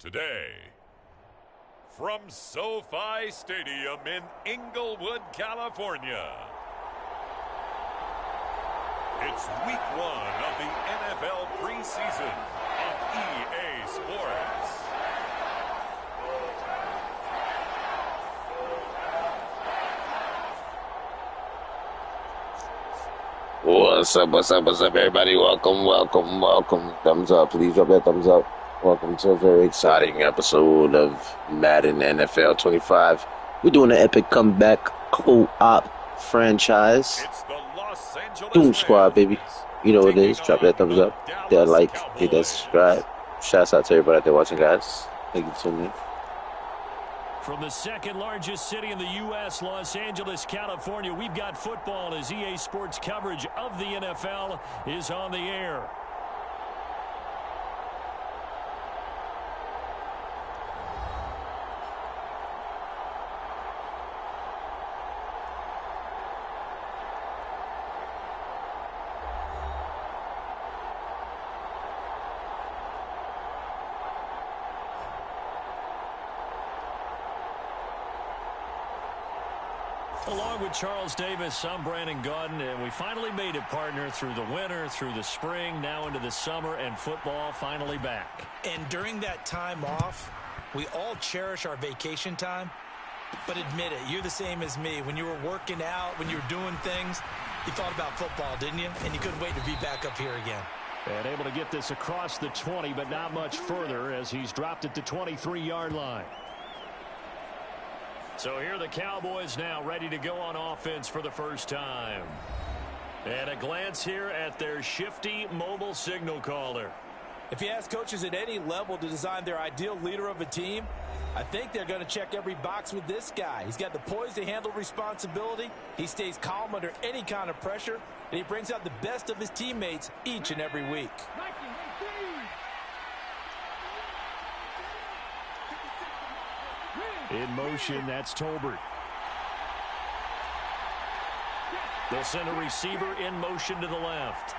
Today, from SoFi Stadium in Inglewood, California, it's week 1 of the NFL preseason on EA Sports. What's up, everybody? Welcome. Thumbs up. Please drop that thumbs up. Welcome to a very exciting episode of Madden NFL 25. We're doing an epic comeback co-op franchise. It's the Los Angeles GOON Squad, baby. You know what it is. taking Drop that on thumbs the up. Hit that Dallas like. Cowboys. Hit that subscribe. Shouts out to everybody out there watching, guys. Thank you so much. From the second largest city in the U.S., Los Angeles, California, we've got football as EA Sports coverage of the NFL is on the air. Along with Charles Davis, I'm Brandon Gaudin, and we finally made it, partner, through the winter, through the spring, now into the summer, and football finally back. And during that time off, we all cherish our vacation time. But admit it, you're the same as me. When you were working out, when you were doing things, you thought about football, didn't you? And you couldn't wait to be back up here again. And able to get this across the 20, but not much further as he's dropped it to 23-yard line. So here are the Cowboys now ready to go on offense for the first time. And a glance here at their shifty mobile signal caller. If you ask coaches at any level to design their ideal leader of a team, I think they're going to check every box with this guy. He's got the poise to handle responsibility. He stays calm under any kind of pressure, and he brings out the best of his teammates each and every week. In motion, that's Tolbert. They'll send a receiver in motion to the left.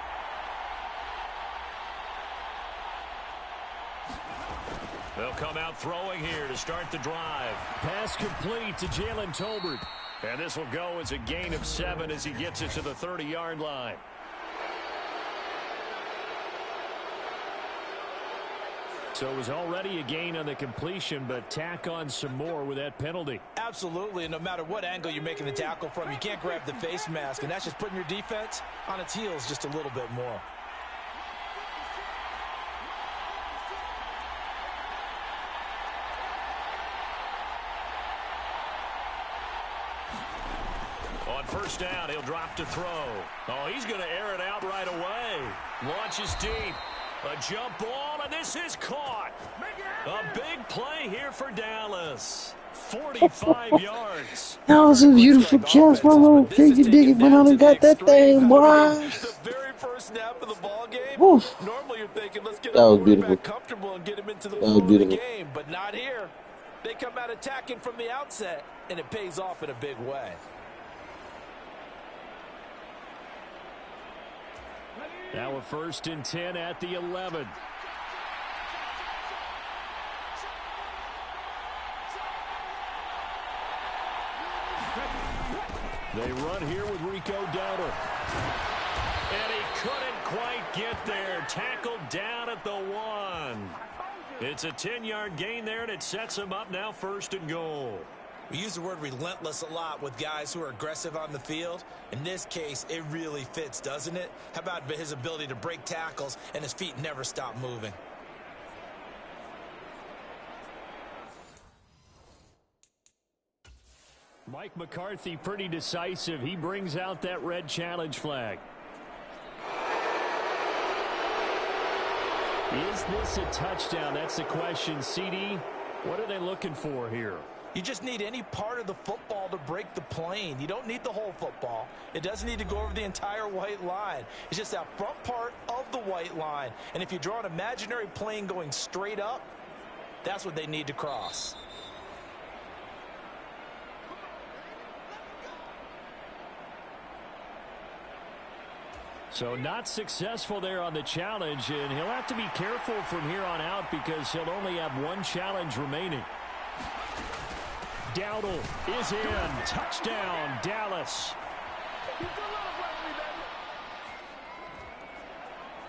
They'll come out throwing here to start the drive. Pass complete to Jalen Tolbert. And this will go as a gain of 7 as he gets it to the 30-yard line. So it was already a gain on the completion, but tack on some more with that penalty. Absolutely, and no matter what angle you're making the tackle from, you can't grab the face mask, and that's just putting your defense on its heels just a little bit more. On first down, he'll drop to throw. Oh, he's going to air it out right away. Launches deep. A jump ball, and this is caught. A big play here for Dallas. 45 yards. That was a beautiful catch, my little piggy diggy went out and got that thing, boy. The very first snap of the ball game. Oof. Normally you're thinking, let's get That was the beautiful. quarterback comfortable and get him into the That was flow of the beautiful. game, but not here. They come out attacking from the outset, and it pays off in a big way. Now a 1st and 10 at the 11. They run here with Rico Dowdle. And he couldn't quite get there. Tackled down at the 1. It's a 10-yard gain there, and it sets him up now 1st and goal. We use the word relentless a lot with guys who are aggressive on the field. In this case, it really fits, doesn't it? How about his ability to break tackles and his feet never stop moving? Mike McCarthy pretty decisive. He brings out that red challenge flag. Is this a touchdown? That's the question. CD, what are they looking for here? You just need any part of the football to break the plane. You don't need the whole football. It doesn't need to go over the entire white line. It's just that front part of the white line. And if you draw an imaginary plane going straight up, that's what they need to cross. So not successful there on the challenge, and he'll have to be careful from here on out because he'll only have one challenge remaining. Dowdle is in. Touchdown, Dallas.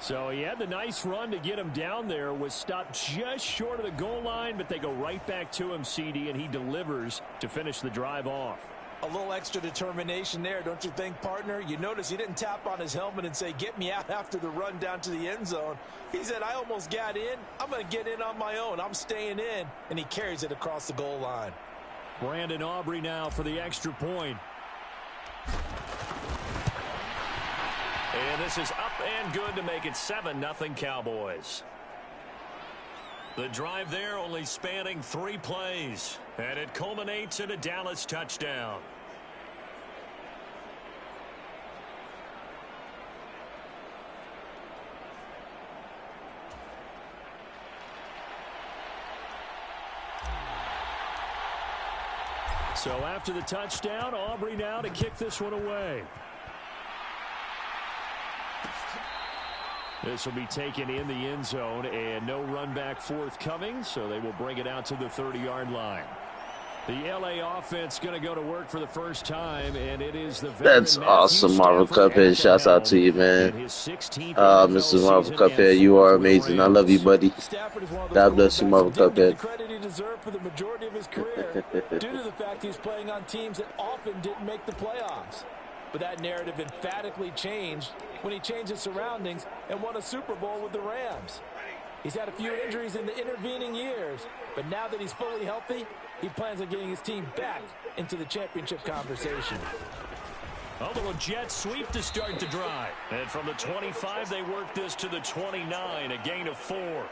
So he had the nice run to get him down there, was stopped just short of the goal line, but they go right back to him, CD, and he delivers to finish the drive off. A little extra determination there, don't you think, partner? You notice he didn't tap on his helmet and say, get me out after the run down to the end zone. He said, I almost got in. I'm going to get in on my own. I'm staying in. And he carries it across the goal line. Brandon Aubrey now for the extra point. And this is up and good to make it 7-0 Cowboys. The drive there only spanning 3 plays. And it culminates in a Dallas touchdown. So after the touchdown, Aubrey now to kick this one away. This will be taken in the end zone, and no run back forthcoming, so they will bring it out to the 30-yard line. The L.A. offense going to go to work for the first time, and it is the That's awesome, Marvel Cuphead. Shouts out to you, man. Mr. Marvel Cuphead, you are amazing. I love you, buddy. God bless you, Marvel Cuphead. The credit he deserved for the majority of his career due to the fact he's playing on teams that often didn't make the playoffs. But that narrative emphatically changed when he changed his surroundings and won a Super Bowl with the Rams. He's had a few injuries in the intervening years, but now that he's fully healthy, he plans on getting his team back into the championship conversation. A little jet sweep to start the drive. And from the 25, they work this to the 29, a gain of 4.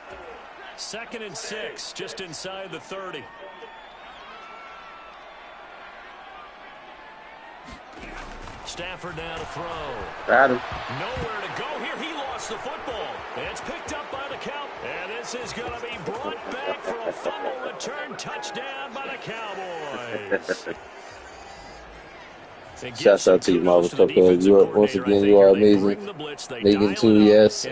2nd and 6, just inside the 30. Stafford now to throw. Got him. Nowhere to go here. He lost the football. It's picked up by the count. And this is going to be brought back for a fumble return touchdown by the Cowboys. Shouts out to you, Marvel Cuphead. You are, once again, you are amazing. Megan too, yes. Oh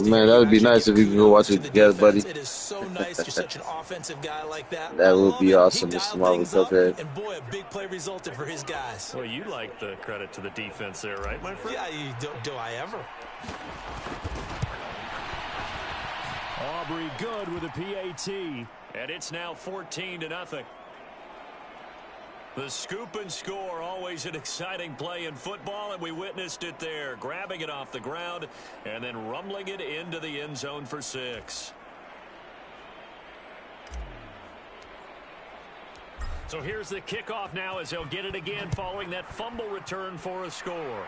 man, that would be nice if we could go watch it together, buddy. It is so nice you're such an offensive guy like that. That would be awesome, Mr. Marvel Cuphead. And boy, a big play resulted for his guys. Well, you like the credit to the defense there, right, my friend? Yeah, do I ever? Aubrey good with a PAT, and it's now 14-0. The scoop and score, always an exciting play in football, and we witnessed it there, grabbing it off the ground and then rumbling it into the end zone for 6. So here's the kickoff now as he'll get it again following that fumble return for a score.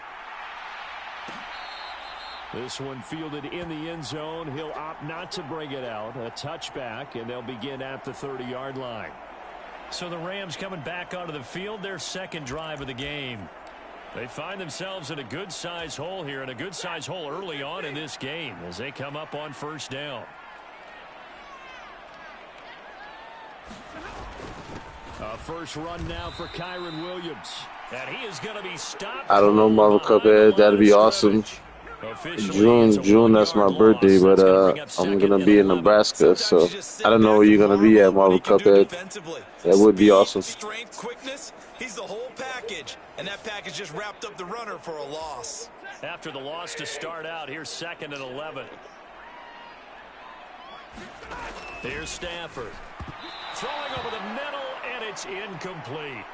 This one fielded in the end zone. He'll opt not to bring it out. A touchback, and they'll begin at the 30-yard line. So the Rams coming back onto the field, their second drive of the game. They find themselves in a good-sized hole here, and a good-sized hole early on in this game as they come up on first down. A first run now for Kyron Williams. And he is going to be stopped. I don't know, Marvel Cuphead. That'd be awesome. June, that's my birthday, but I'm gonna be in Nebraska, so I don't know where you're gonna be at, Marvel Cuphead. That would be awesome. Strength, quickness, he's the whole package, and that package just wrapped up the runner for a loss. After the loss to start out, here's 2nd and 11. Here's Stafford. Throwing over the middle, and it's incomplete.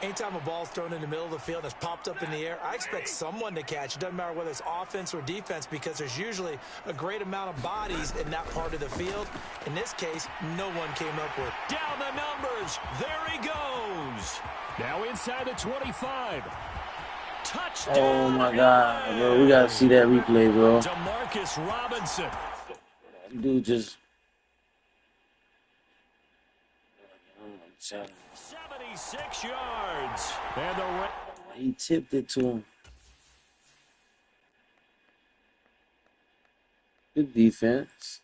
Anytime a ball's thrown in the middle of the field that's popped up in the air, I expect someone to catch. It doesn't matter whether it's offense or defense because there's usually a great amount of bodies in that part of the field. In this case, no one came up with. Down the numbers. There he goes. Now inside the 25. Touchdown. Oh my God, bro. We gotta see that replay, bro. Demarcus Robinson. Dude just... 76 yards. And he tipped it to him. Good defense.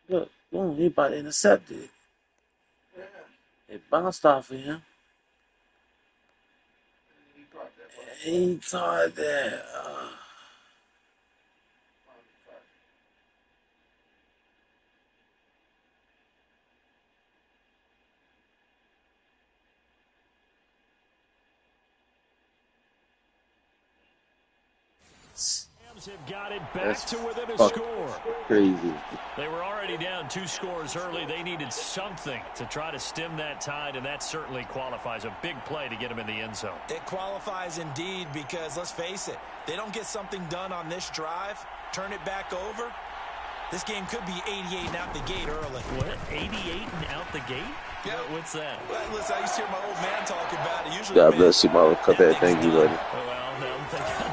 Look, boom, he about to intercept it. It bounced off of him. He caught that. Have got it back That's to within a fucking score. crazy. They were already down 2 scores early. They needed something to try to stem that tide, and that certainly qualifies. A big play to get them in the end zone. It qualifies indeed because, let's face it, they don't get something done on this drive, turn it back over, this game could be 88 and out the gate early. What? 88 and out the gate? Yeah. What's that? Well, listen, I used to hear my old man talk about it. Usually, God bless you, Mama. Cut that. Thank you, buddy.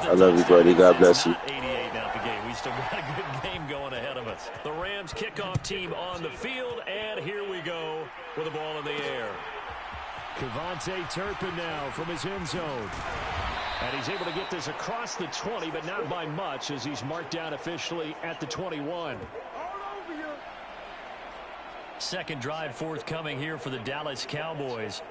I love you, buddy. God bless you. 88 out the gate. We still got a good game going ahead of us. The Rams kickoff team on the field, and here we go with the ball in the air. Kevontae Turpin now from his end zone. And he's able to get this across the 20, but not by much as he's marked down officially at the 21. Second drive forthcoming here for the Dallas Cowboys.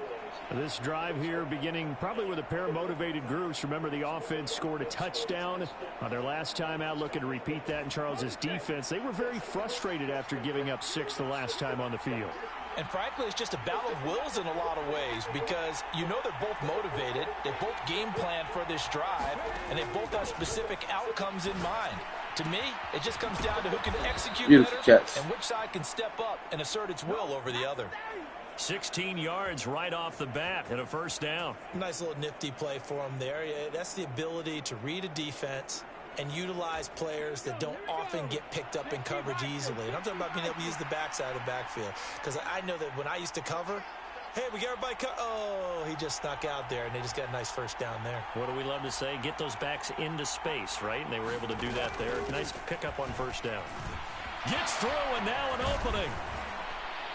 This drive here beginning probably with a pair of motivated groups. Remember, the offense scored a touchdown on their last time out, looking to repeat that in Charles's defense. They were very frustrated after giving up 6 the last time on the field. And frankly, it's just a battle of wills in a lot of ways because you know they're both motivated. They both game plan for this drive, and they both have specific outcomes in mind. To me, it just comes down to who can execute Beautiful better catch. and which side can step up and assert its will over the other. 16 yards right off the bat and a first down. Nice little nifty play for him there. Yeah, that's the ability to read a defense and utilize players that don't often get picked up in coverage easily. And I'm talking about being able to use the backside of the backfield. Because I know that when I used to cover, hey, we got everybody oh, he just snuck out there, and they just got a nice first down there. What do we love to say? Get those backs into space, right? And they were able to do that there. Nice pickup on first down. Gets through, and now an opening.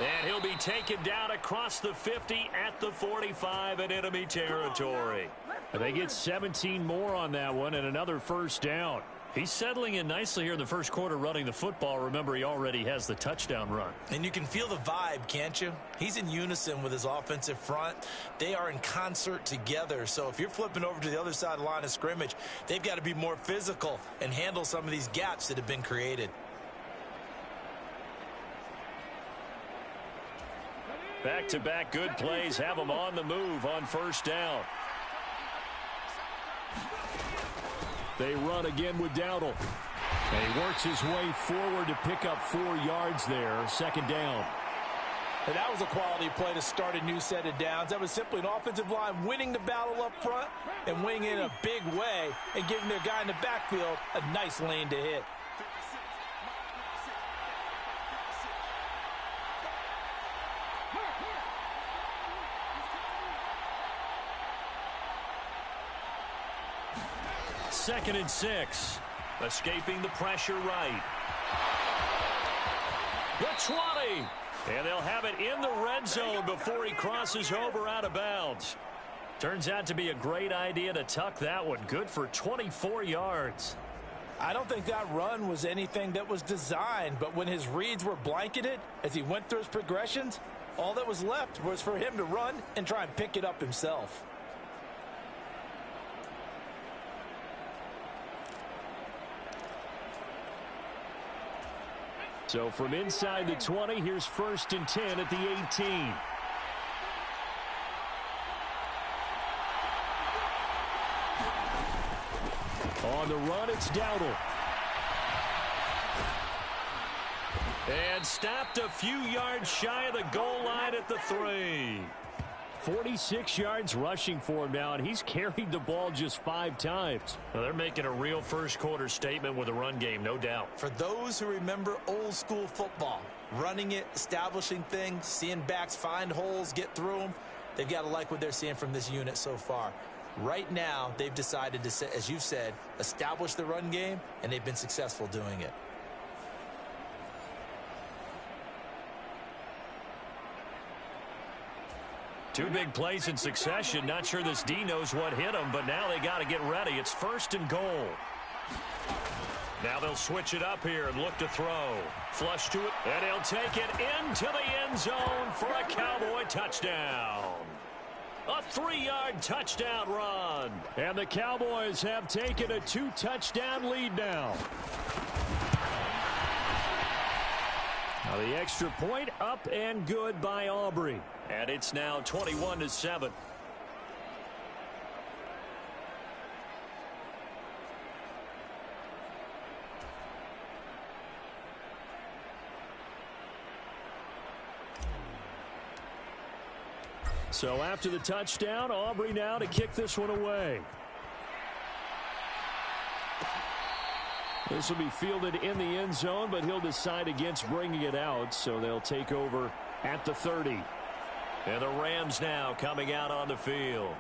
And he'll be taken down across the 50 at the 45 in enemy territory. They get 17 more on that one and another first down. He's settling in nicely here in the first quarter running the football. Remember, he already has the touchdown run. And you can feel the vibe, can't you? He's in unison with his offensive front. They are in concert together. So if you're flipping over to the other side of the line of scrimmage, they've got to be more physical and handle some of these gaps that have been created. Back-to-back good plays have them on the move on first down. They run again with Dowdle. And he works his way forward to pick up 4 yards there. Second down. And that was a quality play to start a new set of downs. That was simply an offensive line winning the battle up front and winning in a big way and giving their guy in the backfield a nice lane to hit. Second and 6. Escaping the pressure right. The 20. And they'll have it in the red zone before he crosses over out of bounds. Turns out to be a great idea to tuck that one. Good for 24 yards. I don't think that run was anything that was designed, but when his reads were blanketed as he went through his progressions, all that was left was for him to run and try and pick it up himself. So from inside the 20, here's 1st and 10 at the 18. On the run, it's Dowdle. And stopped a few yards shy of the goal line at the 3. 46 yards rushing for him now, and he's carried the ball just 5 times. Well, they're making a real first quarter statement with a run game, no doubt. For those who remember old school football, running it, establishing things, seeing backs find holes, get through them, they've got to like what they're seeing from this unit so far. Right now, they've decided to, as you said, establish the run game, and they've been successful doing it. Two big plays in succession. Not sure this D knows what hit him, but now they got to get ready. It's 1st and goal. Now they'll switch it up here and look to throw. Flush to it, and he'll take it into the end zone for a Cowboy touchdown. A 3-yard touchdown run. And the Cowboys have taken a 2-touchdown lead now. Now the extra point up and good by Aubrey. And it's now 21-7. So after the touchdown, Aubrey now to kick this one away. This will be fielded in the end zone, but he'll decide against bringing it out, so they'll take over at the 30. And the Rams now coming out on the field.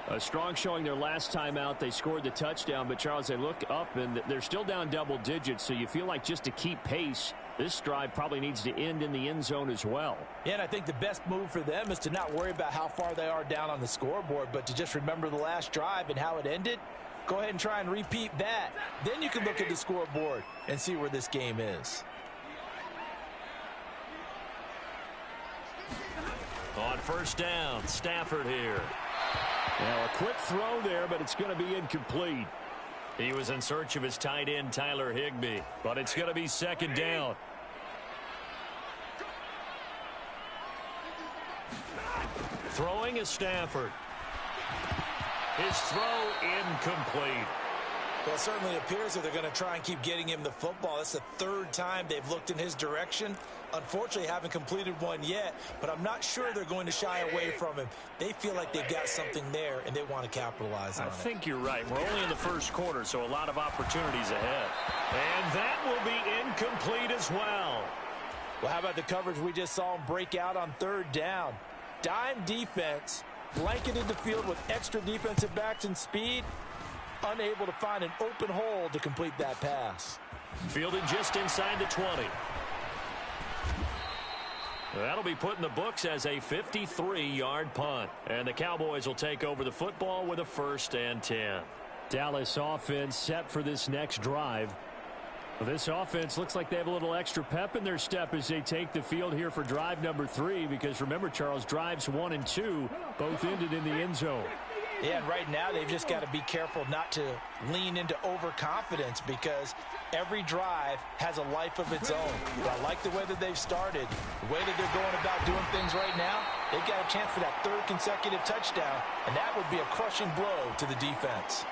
A strong showing their last time out. They scored the touchdown, but Charles, they look up and they're still down double digits, so you feel like just to keep pace, this drive probably needs to end in the end zone as well. Yeah, and I think the best move for them is to not worry about how far they are down on the scoreboard, but to just remember the last drive and how it ended. Go ahead and try and repeat that. Then you can look at the scoreboard and see where this game is. On first down, Stafford here. Now a quick throw there, but it's going to be incomplete. He was in search of his tight end, Tyler Higbee, but it's going to be second down. Throwing is Stafford. His throw incomplete. Well, it certainly appears that they're going to try and keep getting him the football. That's the third time they've looked in his direction. Unfortunately, haven't completed one yet, but I'm not sure they're going to shy away from him. They feel like they've got something there, and they want to capitalize on it. I think you're right. We're only in the first quarter, so a lot of opportunities ahead. And that will be incomplete as well. Well, how about the coverage we just saw him break out on third down? Dime defense, blanketed the field with extra defensive backs and speed, unable to find an open hole to complete that pass. Fielded just inside the 20. That'll be put in the books as a 53-yard punt. And the Cowboys will take over the football with a 1st and 10. Dallas offense set for this next drive. Well, this offense looks like they have a little extra pep in their step as they take the field here for drive number 3. Because remember, Charles, drives 1 and 2 both ended in the end zone. Yeah, and right now they've just got to be careful not to lean into overconfidence because every drive has a life of its own. But I like the way that they've started, the way that they're going about doing things right now. They've got a chance for that 3rd consecutive touchdown, and that would be a crushing blow to the defense.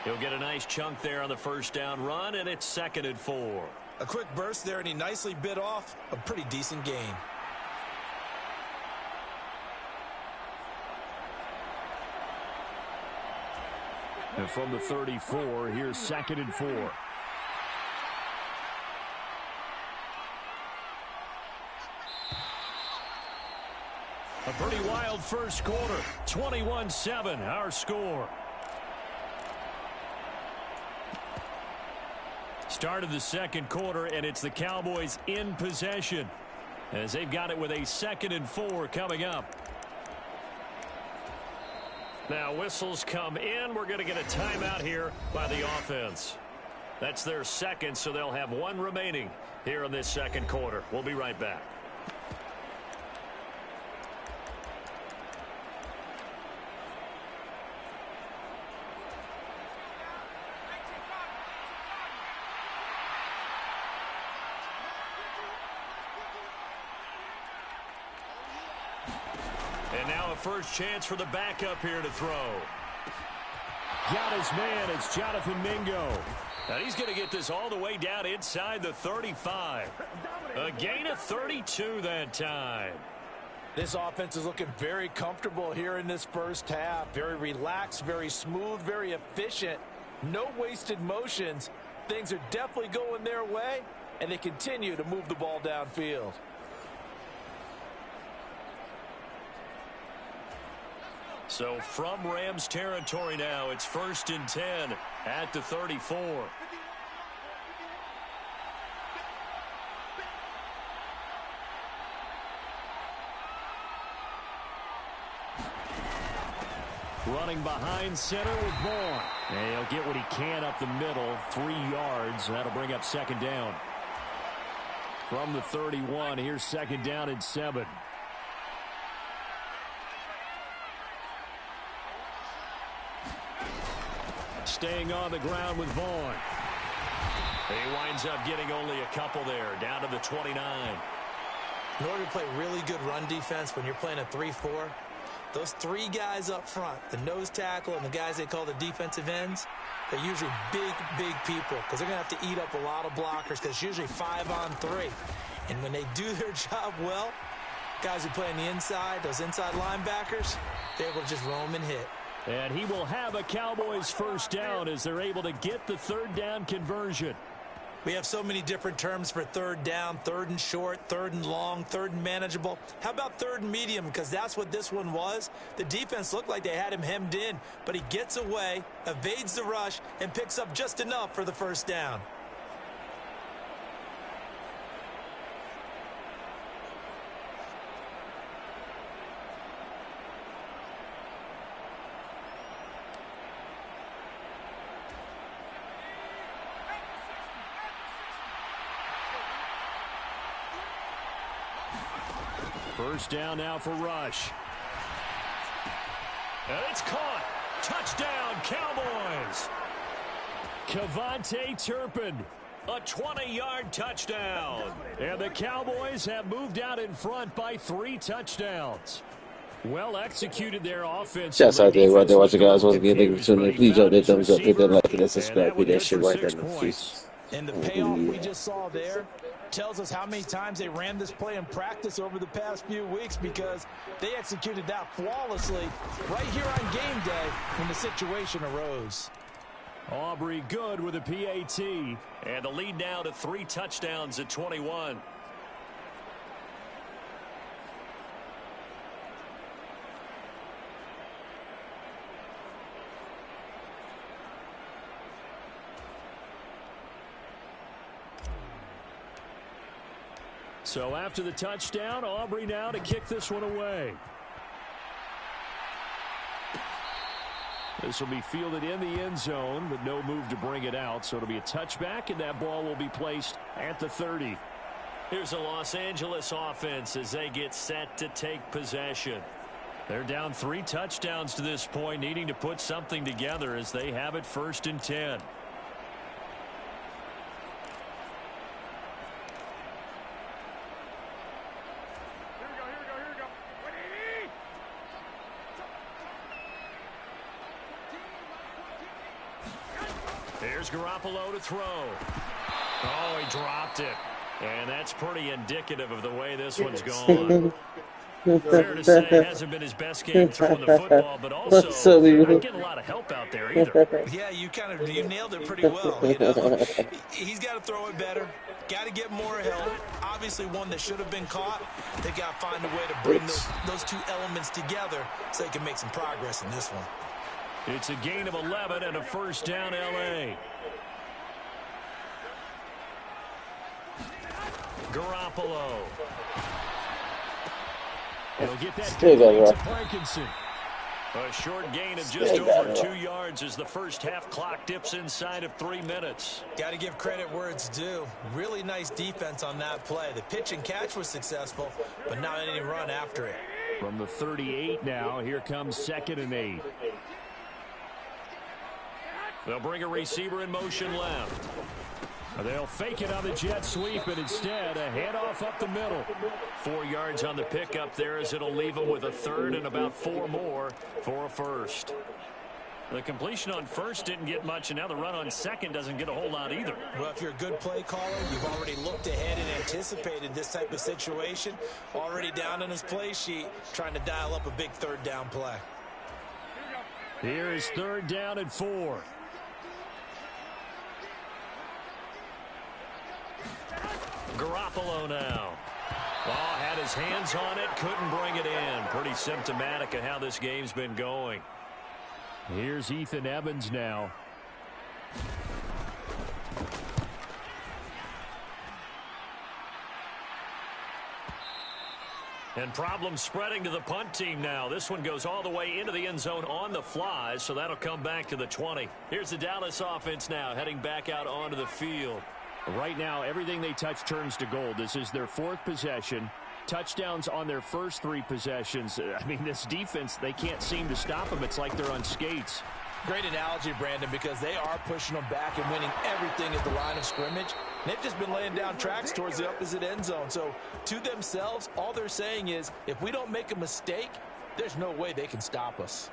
He'll get a nice chunk there on the first down run, and it's 2nd and 4. A quick burst there, and he nicely bit off a pretty decent gain. And from the 34, here's 2nd and 4. A pretty wild first quarter. 21-7, our score. Start of the second quarter, and it's the Cowboys in possession as they've got it with a 2nd and 4 coming up. Now whistles come in. We're going to get a timeout here by the offense. That's their 2nd, so they'll have 1 remaining here in this second quarter. We'll be right back. And now a first chance for the backup here to throw. Got his man. It's Jonathan Mingo. Now he's going to get this all the way down inside the 35. A gain of 32 that time. This offense is looking very comfortable here in this first half. Very relaxed, very smooth, very efficient. No wasted motions. Things are definitely going their way, and they continue to move the ball downfield. So from Rams territory now, it's 1st and 10 at the 34. Running behind center with Vaughn. And he'll get what he can up the middle, 3 yards. That'll bring up 2nd down. From the 31, here's 2nd down and 7. staying on the ground with Vaughn. He winds up getting only a couple there, down to the 29. In order to play really good run defense when you're playing a 3-4, those three guys up front, the nose tackle and the guys they call the defensive ends, they're usually big, big people because they're going to have to eat up a lot of blockers because it's usually 5-on-3. And when they do their job well, guys who play on the inside, those inside linebackers, they're able to just roam and hit. And he will have a Cowboys first down as they're able to get the third down conversion. We have so many different terms for third down, third and short, third and long, third and manageable. How about third and medium? Because that's what this one was. The defense looked like they had him hemmed in, but he gets away, evades the rush, and picks up just enough for the first down. First down now for Rush. And it's caught. Touchdown, Cowboys. Kevontae Turpin, a 20-yard touchdown. And the Cowboys have moved out in front by 3 touchdowns. Well executed their offense. Shouts out to everyone that watching, guys. Once again, thank you for tuning in. Please drop that thumbs up, hit that like, hit that subscribe, hit that shit right there in the face. And the payoff we just saw there tells us how many times they ran this play in practice over the past few weeks because they executed that flawlessly right here on game day when the situation arose. Aubrey good with a PAT. And the lead now to 3 touchdowns at 21. So after the touchdown, Aubrey now to kick this one away. This will be fielded in the end zone, but no move to bring it out. So it'll be a touchback, and that ball will be placed at the 30. Here's a Los Angeles offense as they get set to take possession. They're down 3 touchdowns to this point, needing to put something together as they have it 1st and 10. Here's Garoppolo to throw. Oh, he dropped it. And that's pretty indicative of the way this one's gone. Fair to say, it hasn't been his best game throwing the football, but also not getting a lot of help out there either. Yeah, you nailed it pretty well. You know? He's got to throw it better. Got to get more help. Obviously, one that should have been caught. They got to find a way to bring those 2 elements together so they can make some progress in this one. It's a gain of 11 and a first down, L.A. Garoppolo. He'll get that complete to Parkinson. A short gain of just over 2 yards as the first half clock dips inside of 3 minutes. Got to give credit where it's due. Really nice defense on that play. The pitch and catch was successful, but not any run after it. From the 38 now, here comes 2nd and 8. They'll bring a receiver in motion left. They'll fake it on the jet sweep, and instead a handoff up the middle. 4 yards on the pickup there as it'll leave them with a 3rd and about 4 more for a first. The completion on first didn't get much, and now the run on second doesn't get a whole lot either. Well, if you're a good play caller, you've already looked ahead and anticipated this type of situation. Already down on his play sheet, trying to dial up a big 3rd down play. Here is 3rd down and 4. Garoppolo now. Oh, had his hands on it, couldn't bring it in. Pretty symptomatic of how this game's been going. Here's Ethan Evans now. And problems spreading to the punt team now. This one goes all the way into the end zone on the fly, so that'll come back to the 20. Here's the Dallas offense now, heading back out onto the field. Right now, everything they touch turns to gold. This is their 4th possession. Touchdowns on their first 3 possessions. I mean, this defense, they can't seem to stop them. It's like they're on skates. Great analogy, Brandon, because they are pushing them back and winning everything at the line of scrimmage. They've just been laying down tracks towards the opposite end zone. So to themselves, all they're saying is, if we don't make a mistake, there's no way they can stop us.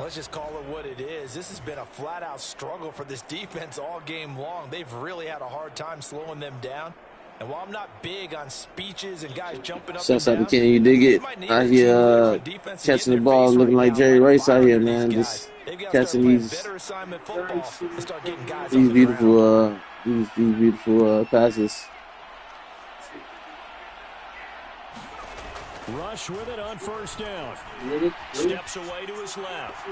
Let's just call it what it is. This has been a flat-out struggle for this defense all game long. They've really had a hard time slowing them down. And while I'm not big on speeches and guys jumping up and down, can you dig it? Out here catching the ball, looking like Jerry Rice out here, man. Just catching these beautiful passes. Rush with it on first down. Steps away to his left.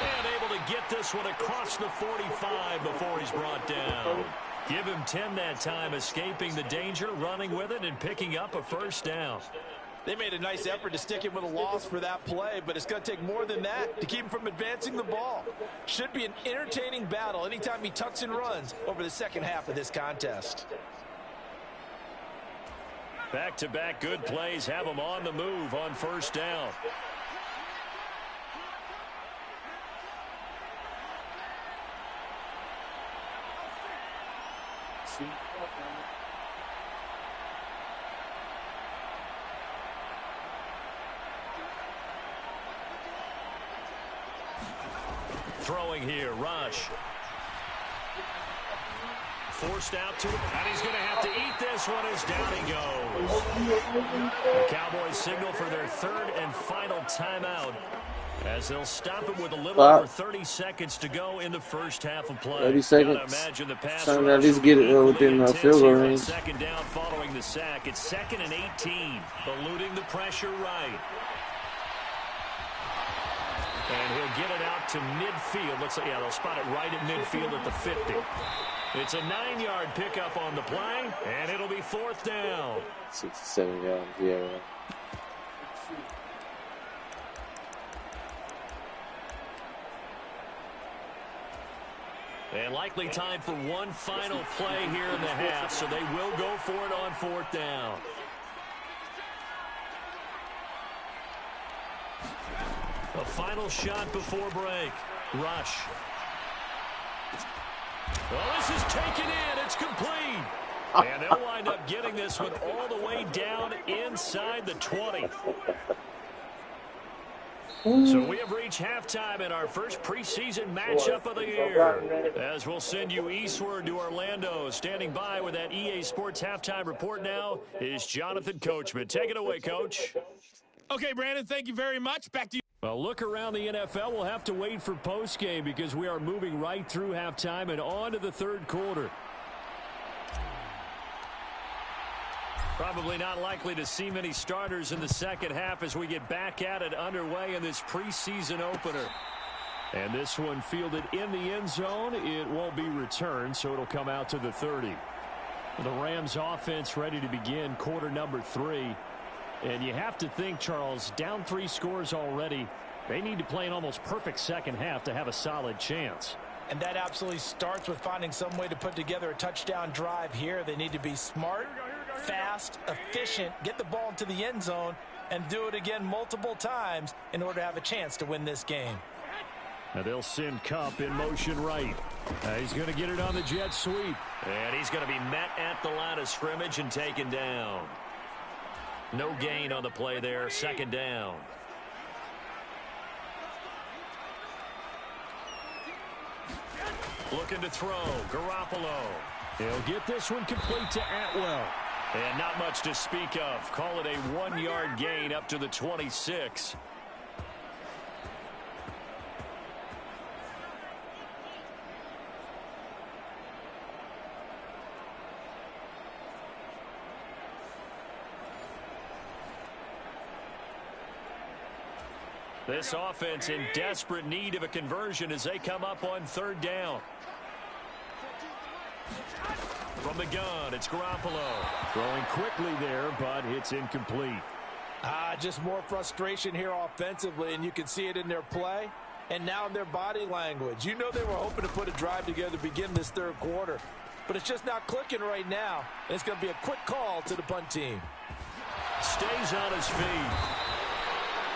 And able to get this one across the 45 before he's brought down. Give him 10 that time, escaping the danger, running with it, and picking up a first down. They made a nice effort to stick him with a loss for that play, but it's going to take more than that to keep him from advancing the ball. Should be an entertaining battle anytime he tucks and runs over the second half of this contest. Back-to-back good plays have him on the move on first down. Throwing here, Rush. Forced out to him, and he's going to have to eat this one as down he goes. The Cowboys signal for their third and final timeout as they'll stop it with a little over 30 seconds to go in the first half of play. 30 seconds. Imagine the pass trying to at least get it within field goal range. Second down following the sack. It's 2nd and 18. Eluding the pressure right. And he'll get it out to midfield. Looks like, yeah, they'll spot it right at midfield at the 50. It's a 9-yard pickup on the play, and it'll be 4th down. 67 yards, yeah. And likely time for one final play here in the half, so they will go for it on 4th down. A final shot before break. Rush. Well, this is taken in. It's complete. And they'll wind up getting this one all the way down inside the 20. So we have reached halftime in our first preseason matchup of the year. As we'll send you eastward to Orlando. Standing by with that EA Sports halftime report now is Jonathan Coachman. Take it away, Coach. Okay, Brandon, thank you very much. Back to you. Well, look around the NFL. We'll have to wait for postgame because we are moving right through halftime and on to the third quarter. Probably not likely to see many starters in the second half as we get back at it underway in this preseason opener. And this one fielded in the end zone. It won't be returned, so it'll come out to the 30. The Rams offense ready to begin quarter number 3. And you have to think, Charles, down 3 scores already. They need to play an almost perfect second half to have a solid chance. And that absolutely starts with finding some way to put together a touchdown drive here. They need to be smart, fast, efficient, get the ball into the end zone, and do it again multiple times in order to have a chance to win this game. Now they'll send Cup in motion right. He's going to get it on the jet sweep. And he's going to be met at the line of scrimmage and taken down. No gain on the play there. Second down. Looking to throw. Garoppolo. He'll get this one complete to Atwell. And not much to speak of. Call it a 1-yard gain up to the 26. This offense in desperate need of a conversion as they come up on third down. From the gun, it's Garoppolo. Throwing quickly there, but it's incomplete. Just more frustration here offensively, and you can see it in their play and now in their body language. You know they were hoping to put a drive together to begin this third quarter, but it's just not clicking right now. It's going to be a quick call to the punt team. Stays on his feet.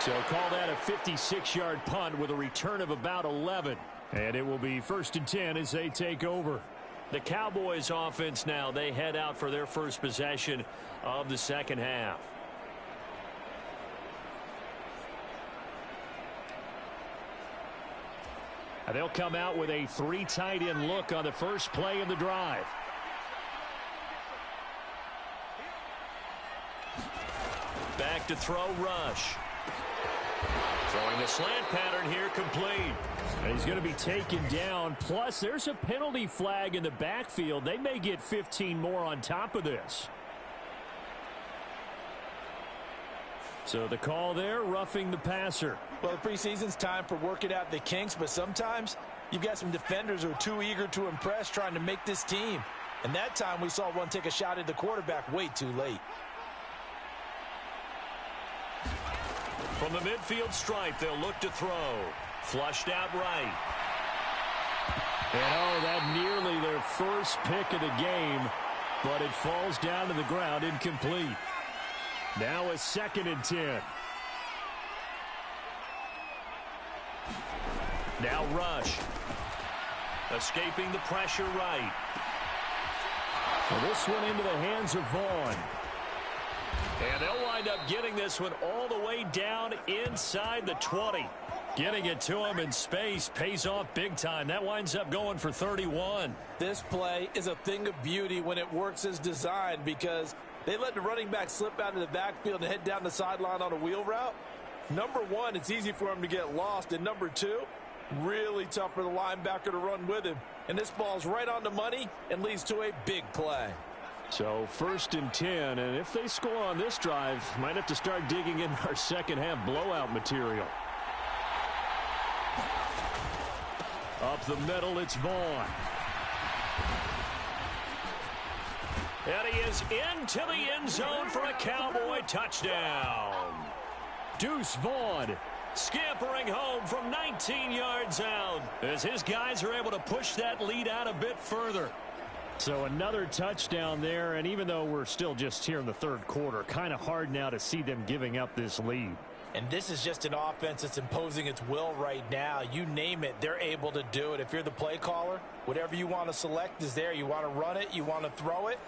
So call that a 56-yard punt with a return of about 11. And it will be 1st and 10 as they take over. The Cowboys offense now, they head out for their first possession of the second half. And they'll come out with a 3 tight end look on the first play of the drive. Back to throw, Rush. Throwing the slant pattern here, complete. And he's going to be taken down. Plus, there's a penalty flag in the backfield. They may get 15 more on top of this. So the call there, roughing the passer. Well, the preseason's time for working out the kinks, but sometimes you've got some defenders who are too eager to impress, trying to make this team. And that time we saw one take a shot at the quarterback way too late. From the midfield stripe, they'll look to throw. Flushed out right. And oh, that nearly their first pick of the game, but it falls down to the ground incomplete. Now a 2nd and 10. Now Rush. Escaping the pressure right. Well, this one into the hands of Vaughn. And they'll wind up getting this one all the way down inside the 20. Getting it to him in space pays off big time. That winds up going for 31. This play is a thing of beauty when it works as designed, because they let the running back slip out of the backfield and head down the sideline on a wheel route. Number one, it's easy for him to get lost. And number two, really tough for the linebacker to run with him. And this ball's right on the money and leads to a big play. So 1st and 10, and if they score on this drive, might have to start digging in our second half blowout material. Up the middle, it's Vaughn. And he is into the end zone for a Cowboy touchdown. Deuce Vaughn scampering home from 19 yards out as his guys are able to push that lead out a bit further. So another touchdown there, and even though we're still just here in the 3rd quarter, kind of hard now to see them giving up this lead. And this is just an offense that's imposing its will right now. You name it, they're able to do it. If you're the play caller, whatever you want to select is there. You want to run it, you want to throw it,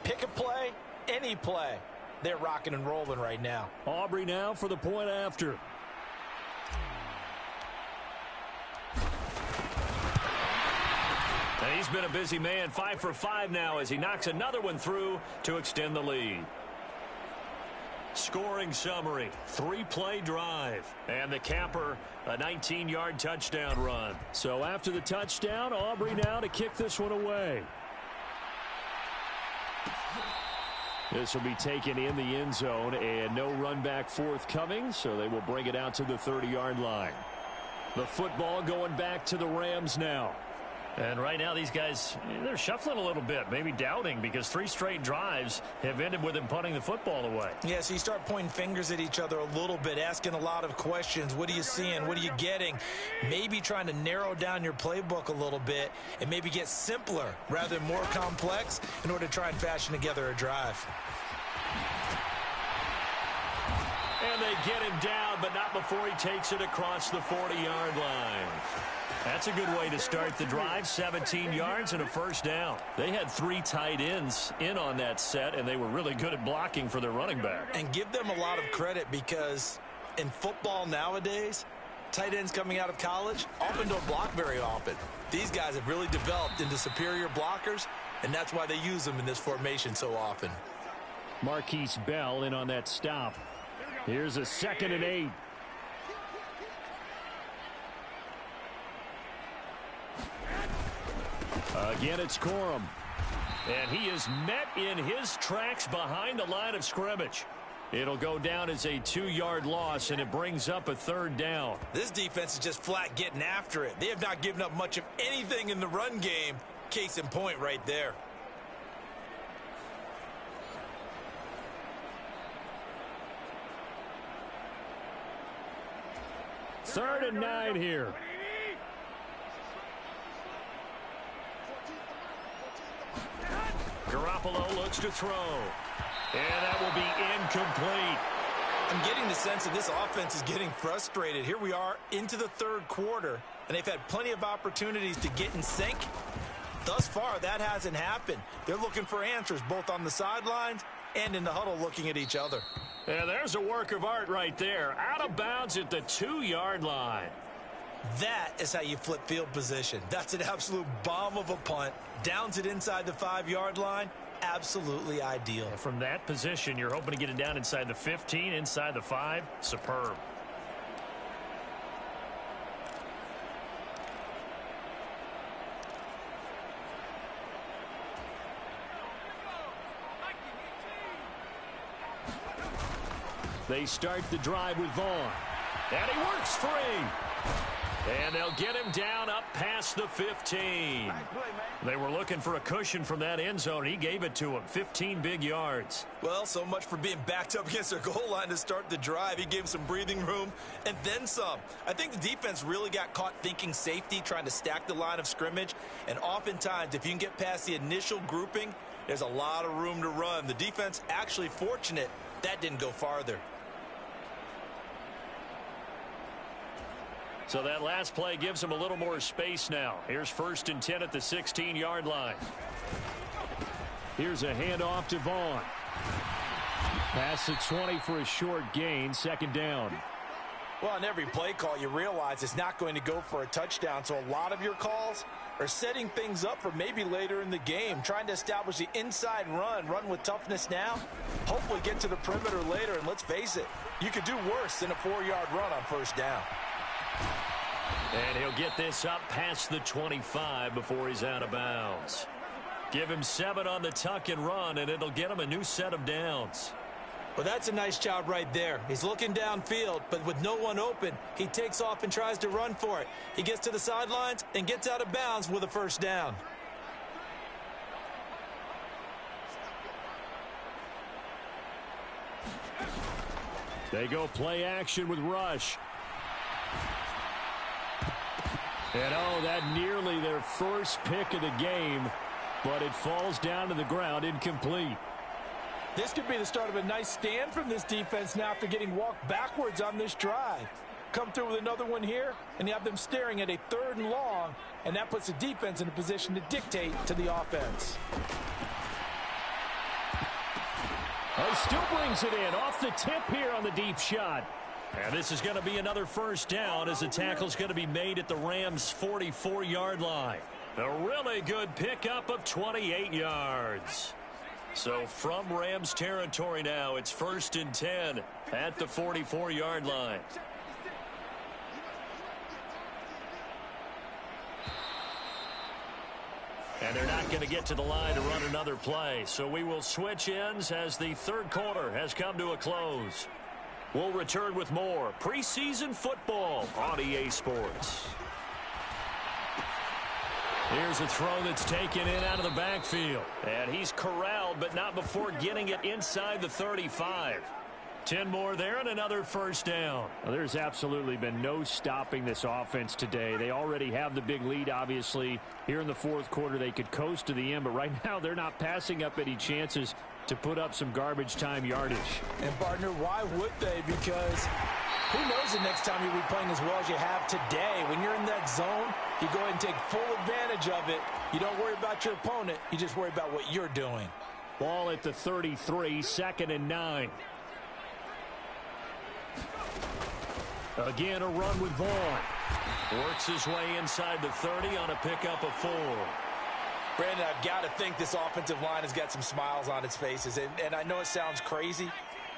pick a play, any play. They're rocking and rolling right now. Aubrey now for the point after. And he's been a busy man, 5 for 5 now as he knocks another one through to extend the lead. Scoring summary, 3-play drive. And the capper, a 19-yard touchdown run. So after the touchdown, Aubrey now to kick this one away. This will be taken in the end zone, and no run back forthcoming, so they will bring it out to the 30-yard line. The football going back to the Rams now. And right now these guys, they're shuffling a little bit, maybe doubting, because 3 straight drives have ended with them punting the football away. Yeah, so you start pointing fingers at each other a little bit, asking a lot of questions. What are you seeing? What are you getting? Maybe trying to narrow down your playbook a little bit and maybe get simpler rather than more complex in order to try and fashion together a drive. And they get him down, but not before he takes it across the 40-yard line. That's a good way to start the drive, 17 yards and a first down. They had 3 tight ends in on that set, and they were really good at blocking for their running back. And give them a lot of credit, because in football nowadays, tight ends coming out of college often don't block very often. These guys have really developed into superior blockers, and that's why they use them in this formation so often. Marquise Bell in on that stop. Here's a 2nd and 8. Again, it's Corum. And he is met in his tracks behind the line of scrimmage. It'll go down as a 2-yard loss, and it brings up a 3rd down. This defense is just flat getting after it. They have not given up much of anything in the run game. Case in point right there. Third and 9 here. Garoppolo looks to throw. And that will be incomplete. I'm getting the sense that this offense is getting frustrated. Here we are into the third quarter, and they've had plenty of opportunities to get in sync. Thus far, that hasn't happened. They're looking for answers both on the sidelines and in the huddle looking at each other. Yeah, there's a work of art right there. Out of bounds at the 2-yard line. That is how you flip field position. That's an absolute bomb of a punt. Downs it inside the 5-yard line. Absolutely ideal. And from that position, you're hoping to get it down inside the 15, inside the 5. Superb. They start the drive with Vaughn. And he works free. And they'll get him down up past the 15. They were looking for a cushion from that end zone. He gave it to him. 15 big yards. Well, so much for being backed up against their goal line to start the drive. He gave some breathing room and then some. I think the defense really got caught thinking safety, trying to stack the line of scrimmage. And oftentimes, if you can get past the initial grouping, there's a lot of room to run. The defense actually fortunate that didn't go farther. So that last play gives him a little more space now. Here's 1st and 10 at the 16-yard line. Here's a handoff to Vaughn. Pass the 20 for a short gain, 2nd down. Well, on every play call, you realize it's not going to go for a touchdown. So a lot of your calls are setting things up for maybe later in the game, trying to establish the inside run with toughness now, hopefully get to the perimeter later. And let's face it, you could do worse than a 4-yard run on 1st down. And he'll get this up past the 25 before he's out of bounds. Give him 7 on the tuck and run, and it'll get him a new set of downs. Well, that's a nice job right there. He's looking downfield, but with no one open, he takes off and tries to run for it. He gets to the sidelines and gets out of bounds with a 1st down. They go play action with Rush. And oh, that nearly their first pick of the game, but it falls down to the ground incomplete. This could be the start of a nice stand from this defense now after getting walked backwards on this drive. Come through with another one here, and you have them staring at a 3rd and long, and that puts the defense in a position to dictate to the offense. Oh, still brings it in off the tip here on the deep shot. And this is going to be another 1st down as the tackle's going to be made at the Rams' 44-yard line. A really good pickup of 28 yards. So from Rams territory now, it's 1st and 10 at the 44-yard line. And they're not going to get to the line to run another play. So we will switch ends as the 3rd quarter has come to a close. We'll return with more preseason football on EA Sports. Here's a throw that's taken in out of the backfield. And he's corralled, but not before getting it inside the 35. 10 more there and another 1st down. Well, there's absolutely been no stopping this offense today. They already have the big lead, obviously. Here in the 4th quarter, they could coast to the end, but right now they're not passing up any chances to put up some garbage time yardage. And, partner, why would they? Because who knows the next time you'll be playing as well as you have today. When you're in that zone, you go ahead and take full advantage of it. You don't worry about your opponent. You just worry about what you're doing. Ball at the 33, 2nd and 9. Again, a run with Vaughn. Works his way inside the 30 on a pickup of 4. Brandon, I've got to think this offensive line has got some smiles on its faces. And I know it sounds crazy,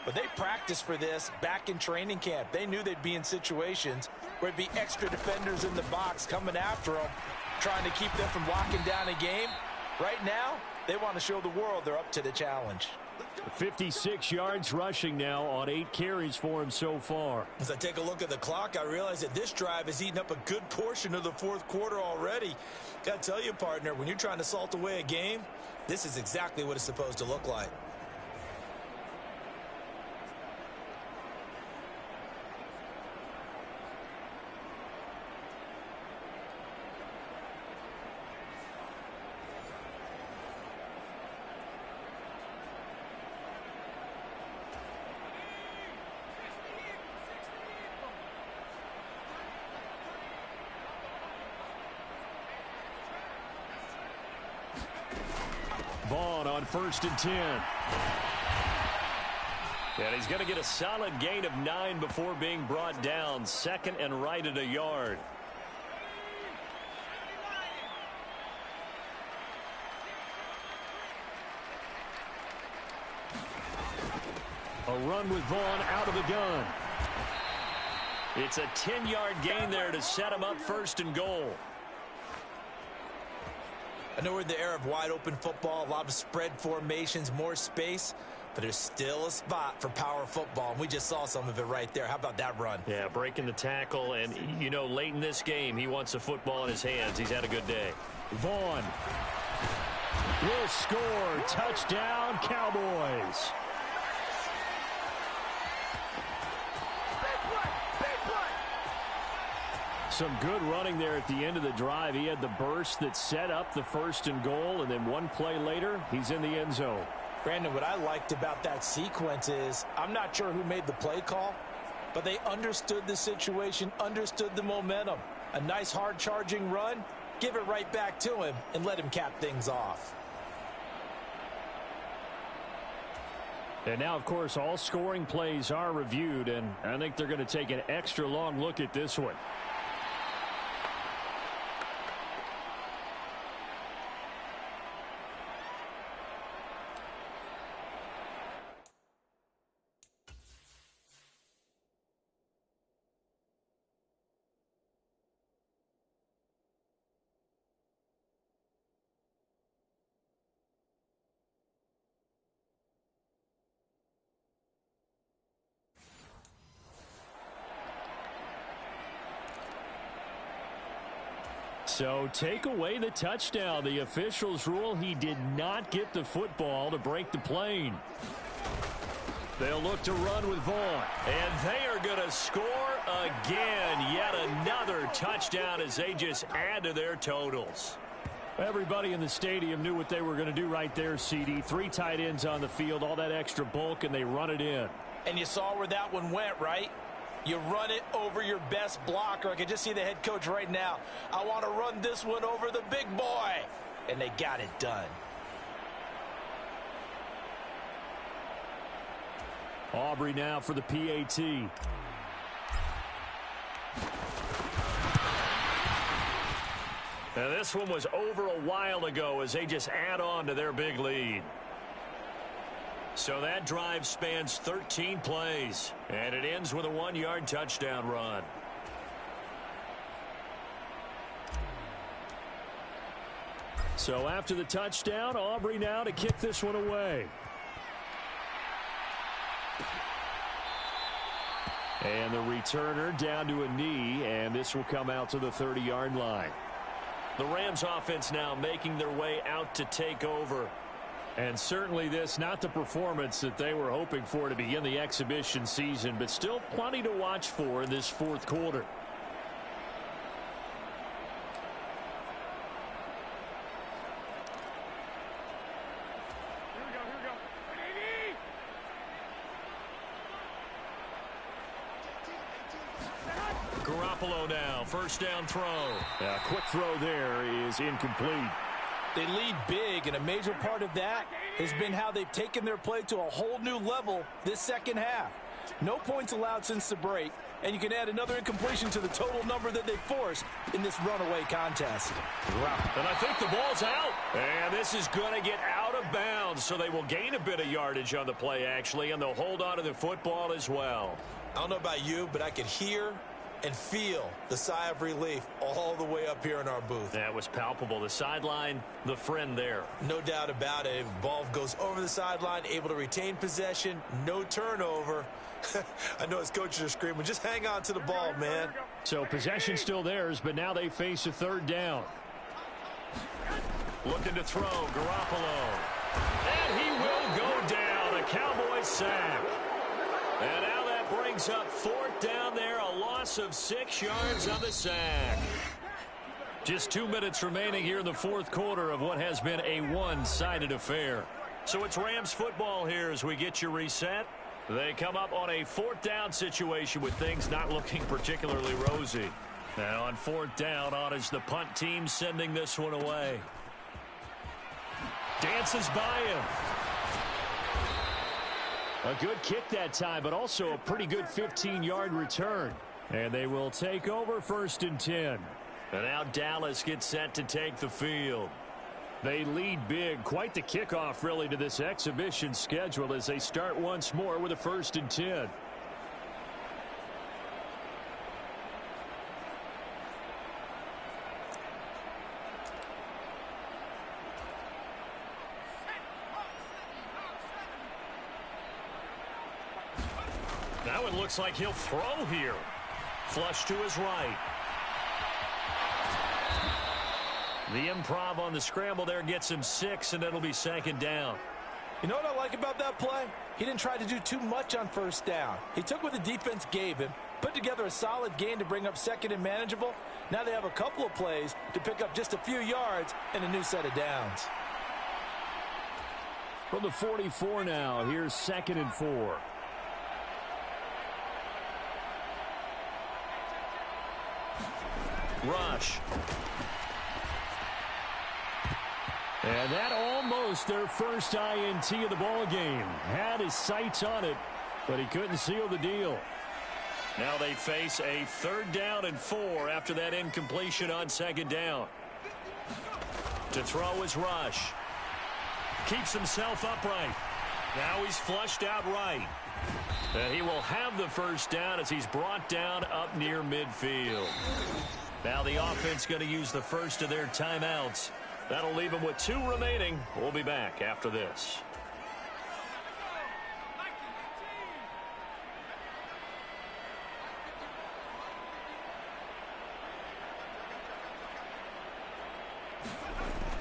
but they practiced for this back in training camp. They knew they'd be in situations where it'd be extra defenders in the box coming after them, trying to keep them from locking down a game. Right now, they want to show the world they're up to the challenge. 56 yards rushing now on 8 carries for him so far. As I take a look at the clock, I realize that this drive has eaten up a good portion of the 4th quarter already. Got to tell you, partner, when you're trying to salt away a game, this is exactly what it's supposed to look like. Vaughn on 1st and 10. And he's going to get a solid gain of 9 before being brought down. 2nd and right at a yard. A run with Vaughn out of the gun. It's a 10-yard gain there to set him up 1st and goal. I know we're in the era of wide-open football, a lot of spread formations, more space, but there's still a spot for power football, and we just saw some of it right there. How about that run? Yeah, breaking the tackle, and, you know, late in this game, he wants the football in his hands. He's had a good day. Vaughn will score. Touchdown, Cowboys. Some good running there at the end of the drive. He had the burst that set up the 1st and goal, and then one play later, he's in the end zone. Brandon, what I liked about that sequence is I'm not sure who made the play call, but they understood the situation, understood the momentum. A nice hard-charging run, give it right back to him, and let him cap things off. And now, of course, all scoring plays are reviewed, and I think they're going to take an extra long look at this one. So take away the touchdown. The officials rule he did not get the football to break the plane. They'll look to run with Vaughn. And they are going to score again. Yet another touchdown as they just add to their totals. Everybody in the stadium knew what they were going to do right there, CD. 3 tight ends on the field, all that extra bulk, and they run it in. And you saw where that one went, right? You run it over your best blocker. I can just see the head coach right now. I want to run this one over the big boy. And they got it done. Aubrey now for the PAT. Now this one was over a while ago as they just add on to their big lead. So that drive spans 13 plays, and it ends with a 1-yard touchdown run. So after the touchdown, Aubrey now to kick this one away. And the returner down to a knee, and this will come out to the 30-yard line. The Rams offense now making their way out to take over. And certainly this, not the performance that they were hoping for to begin the exhibition season, but still plenty to watch for in this 4th quarter. Garoppolo now, 1st down throw. A quick throw there is incomplete. They lead big, and a major part of that has been how they've taken their play to a whole new level this second half. No points allowed since the break, and you can add another incompletion to the total number that they forced in this runaway contest. And I think the ball's out. And this is going to get out of bounds, so they will gain a bit of yardage on the play, actually, and they'll hold on to the football as well. I don't know about you, but I could hear and feel the sigh of relief all the way up here in our booth. That was palpable. The sideline, the friend there. No doubt about it. Ball goes over the sideline, able to retain possession, no turnover. I know his coaches are screaming, just hang on to the ball, man. So possession still theirs, but now they face a 3rd down. Looking to throw, Garoppolo. And he will go down. A Cowboys sack. And now that brings up 4th down there, a loss of 6 yards on the sack. Just 2 minutes remaining here in the 4th quarter of what has been a one-sided affair. So it's Rams football here as we get you reset. They come up on a 4th down situation with things not looking particularly rosy. Now on 4th down, on is the punt team sending this one away. Dances by him. A good kick that time, but also a pretty good 15-yard return. And they will take over 1st and 10. And now Dallas gets set to take the field. They lead big. Quite the kickoff, really, to this exhibition schedule as they start once more with a 1st and 10. Now it looks like he'll throw here. Flush to his right. The improv on the scramble there gets him 6, and it'll be 2nd down. You know what I like about that play? He didn't try to do too much on 1st down. He took what the defense gave him, put together a solid gain to bring up 2nd and manageable. Now they have a couple of plays to pick up just a few yards and a new set of downs. From the 44 now, here's 2nd and 4. Rush. And that almost their first INT of the ball game. Had his sights on it, but he couldn't seal the deal. Now they face a 3rd down and 4 after that incompletion on 2nd down. To throw is Rush. Keeps himself upright. Now he's flushed out right. And he will have the 1st down as he's brought down up near midfield. Now the offense going to use the first of their timeouts. That'll leave them with 2 remaining. We'll be back after this.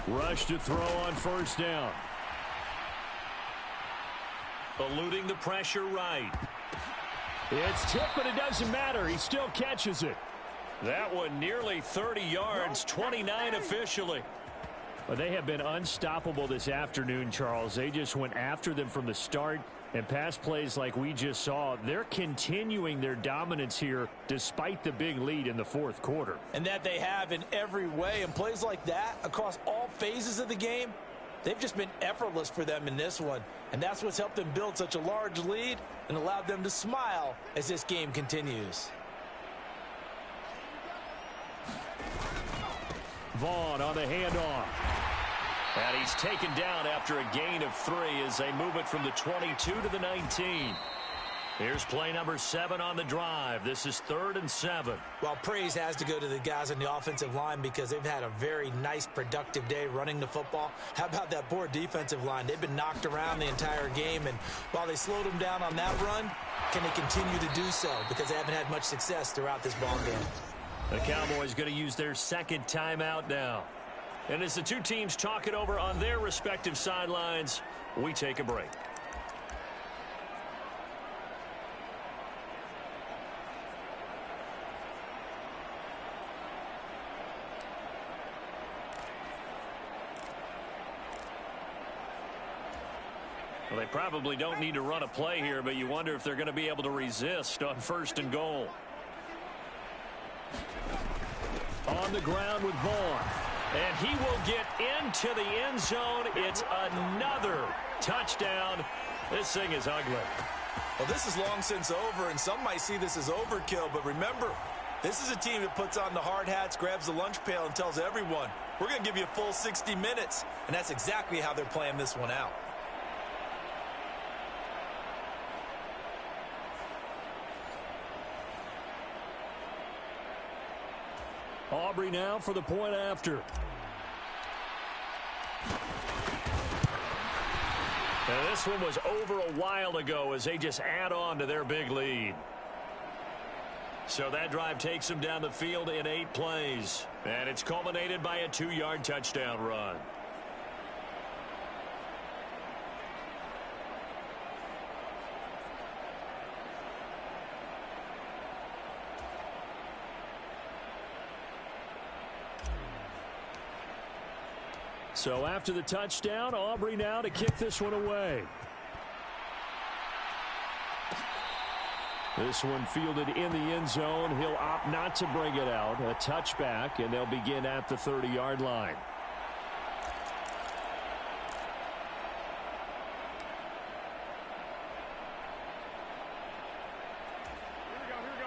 Rush to throw on 1st down. Eluding the pressure right. It's tipped, but it doesn't matter. He still catches it. That one nearly 30 yards, 29 officially. Well, they have been unstoppable this afternoon, Charles. They just went after them from the start, and pass plays like we just saw, they're continuing their dominance here despite the big lead in the 4th quarter. And that they have in every way. And plays like that across all phases of the game, they've just been effortless for them in this one. And that's what's helped them build such a large lead and allowed them to smile as this game continues. Vaughn on the handoff. And he's taken down after a gain of 3 as they move it from the 22 to the 19. Here's play number 7 on the drive. This is 3rd and 7. Well, praise has to go to the guys on the offensive line because they've had a very nice, productive day running the football. How about that poor defensive line? They've been knocked around the entire game, and while they slowed them down on that run, can they continue to do so? Because they haven't had much success throughout this ball game. The Cowboys going to use their 2nd timeout now. And as the 2 teams talk it over on their respective sidelines, we take a break. Well, they probably don't need to run a play here, but you wonder if they're going to be able to resist on 1st and goal. On the ground with Vaughn. And he will get into the end zone. It's another touchdown. This thing is ugly. Well, this is long since over, and some might see this as overkill. But remember, this is a team that puts on the hard hats, grabs the lunch pail, and tells everyone, we're going to give you a full 60 minutes. And that's exactly how they're playing this one out. Aubrey now for the point after. Now, this one was over a while ago as they just add on to their big lead. So that drive takes them down the field in 8 plays. And it's culminated by a 2-yard touchdown run. So after the touchdown, Aubrey now to kick this one away. This one fielded in the end zone. He'll opt not to bring it out. A touchback, and they'll begin at the 30-yard line.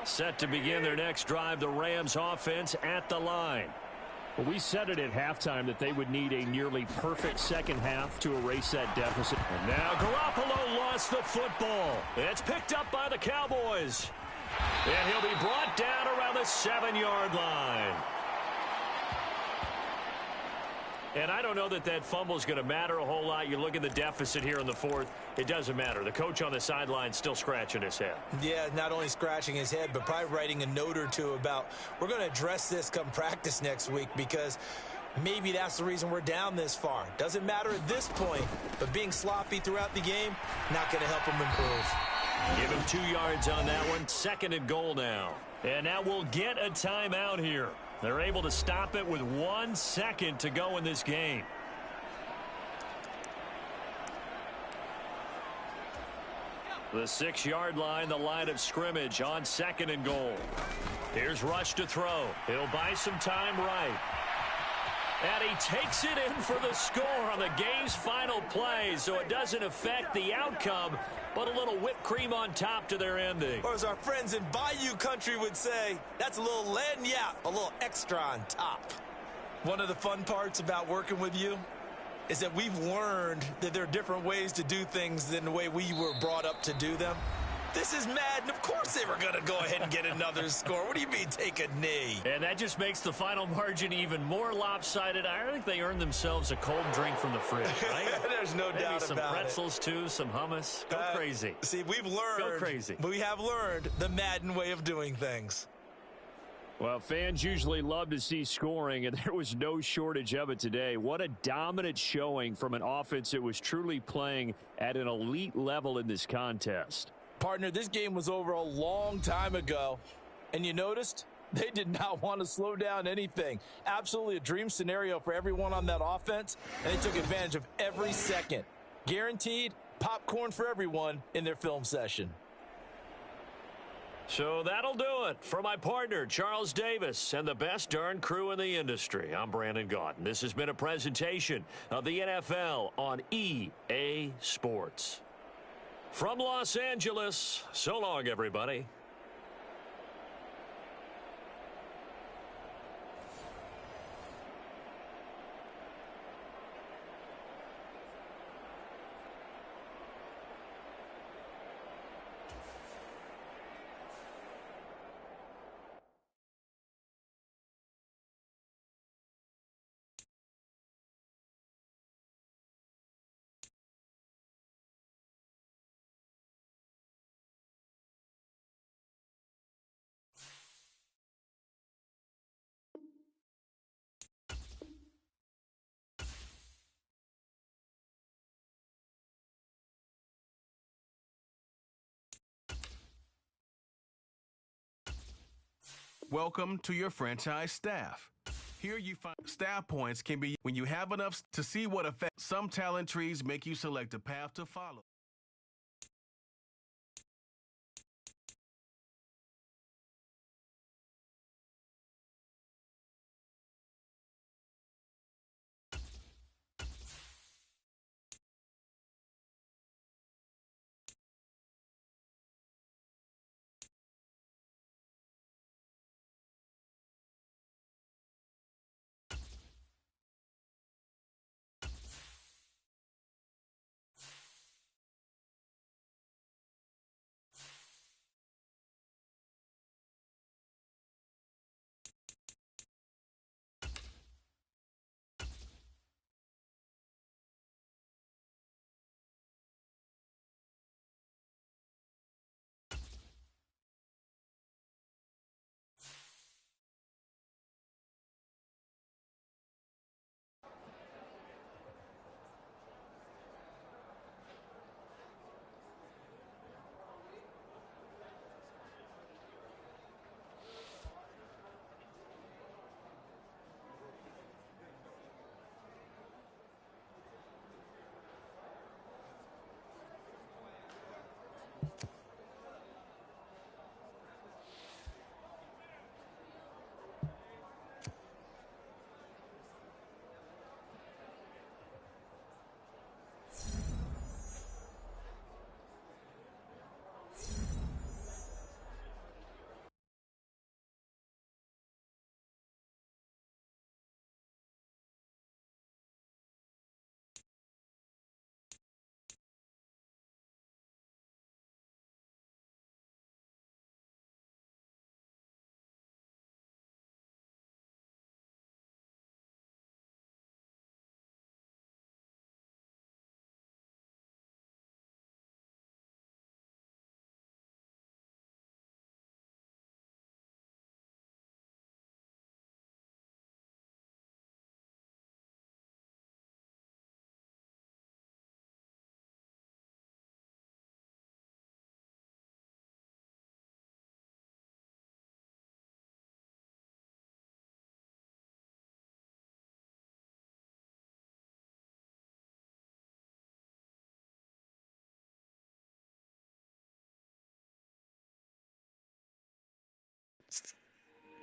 Set to begin their next drive, the Rams offense at the line. Well, we said it at halftime that they would need a nearly perfect second half to erase that deficit. And now Garoppolo lost the football. It's picked up by the Cowboys. And he'll be brought down around the 7-yard line. And I don't know that that fumble is going to matter a whole lot. You look at the deficit here in the fourth. It doesn't matter. The coach on the sideline still scratching his head. Yeah, not only scratching his head, but probably writing a note or two about we're going to address this come practice next week because maybe that's the reason we're down this far. Doesn't matter at this point, but being sloppy throughout the game, not going to help him improve. Give him 2 yards on that one. 2nd and goal now. And now we'll get a timeout here. They're able to stop it with 1 second to go in this game. The 6-yard line, the line of scrimmage on 2nd and goal. Here's Rush to throw. He'll buy some time right. And he takes it in for the score on the game's final play, so it doesn't affect the outcome, but a little whipped cream on top to their ending. Or as our friends in Bayou Country would say, that's a little lagniappe, a little extra on top. One of the fun parts about working with you is that we've learned that there are different ways to do things than the way we were brought up to do them. This is Madden. Of course they were going to go ahead and get another score. What do you mean take a knee? And that just makes the final margin even more lopsided. I think they earned themselves a cold drink from the fridge, right? There's no doubt about it. Maybe some pretzels, too, some hummus. Go crazy. See, we've learned. Go crazy. We have learned the Madden way of doing things. Well, fans usually love to see scoring, and there was no shortage of it today. What a dominant showing from an offense that was truly playing at an elite level in this contest. Partner, this game was over a long time ago, and you noticed they did not want to slow down anything. Absolutely a dream scenario for everyone on that offense, and they took advantage of every second. Guaranteed popcorn for everyone in their film session. So that'll do it for my partner, Charles Davis, and the best darn crew in the industry. I'm Brandon Gaunt, and this has been a presentation of the NFL on EA Sports. From Los Angeles, so long, everybody. Welcome to your franchise staff. Here you find staff points can be when you have enough to see what effect some talent trees make you select a path to follow.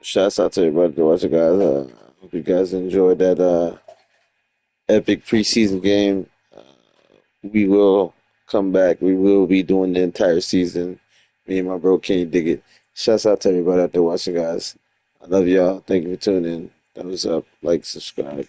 Shouts out to everybody that watching, guys. Hope you guys enjoyed that epic preseason game. We will come back. We will be doing the entire season. Me and my bro Kenny dig it. Shouts out to everybody out there watching, guys. I love y'all. Thank you for tuning in. Thumbs up, like, subscribe.